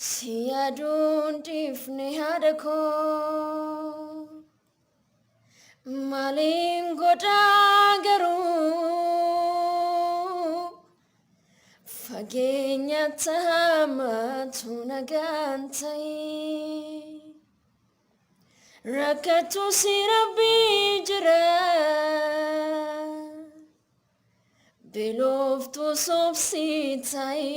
Siyadun tifne hadako malin godagaru fagenya tamatu nagantai rakatu sirabi jira beloftu sobsitai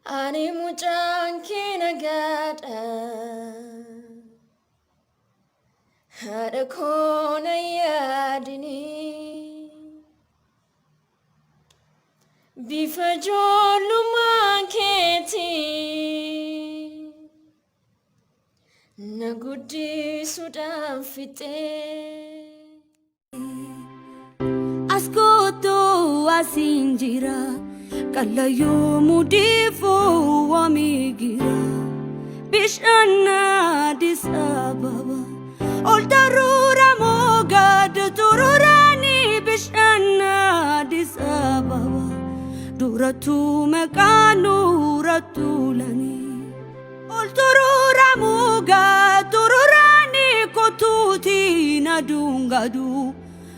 Ani mujanki nagada hada kona yadini bifajolu maketi nagudi sudan fite Ascolto asinjira Kalayo mudifu wamigira Bishana disababa Oltarura mogad tururani Bishana disababa Duratu mekanu ratulani Oltarura mogad tururani Kotuti nadungadu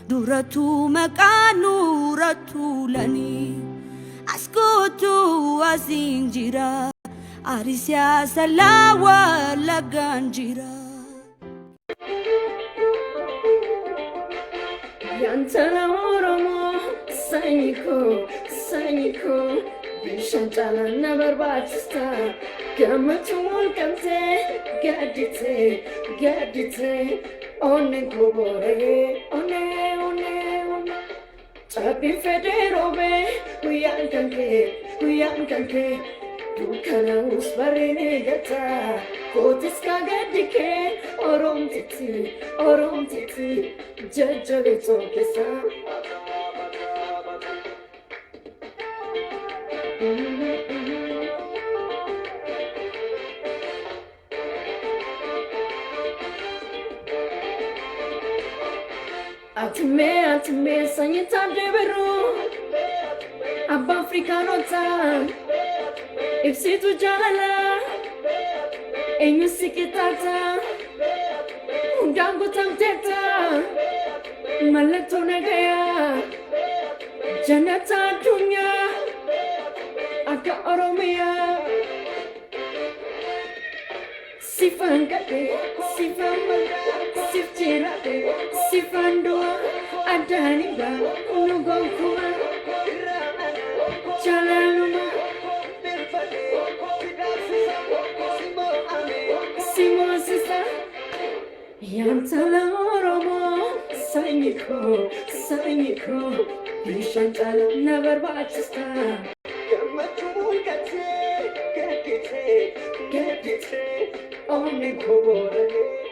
Duratu mekanu ratulani Ascolto asinjira Arisia salawa laganjira Shamarran Oromoo sanyiko bishaan caalaan na barbaachista gammachuun qabtee gaadditee onneen koo booree onnee cabbiin fedhee roobee guyyaan kan kee dukkanaa'us barreen eeggata kootis kaa gaddi kee oromtiti jajjabeetoo keessa. Atime sanyita deberu Abba Afrikanota Ibsitu jalala Enyu sikitata Ungangu tamteta Malato nagaya Janata dunya Aka Oromia Sifan kate, sifan sif jirate, sifan doa adani ba nugong kuma jalanuma simo sisa Shamarran Oromoo sanyiko bishaan caalaan na barbaachista gammachuun qabtee gadditee onneen koo booree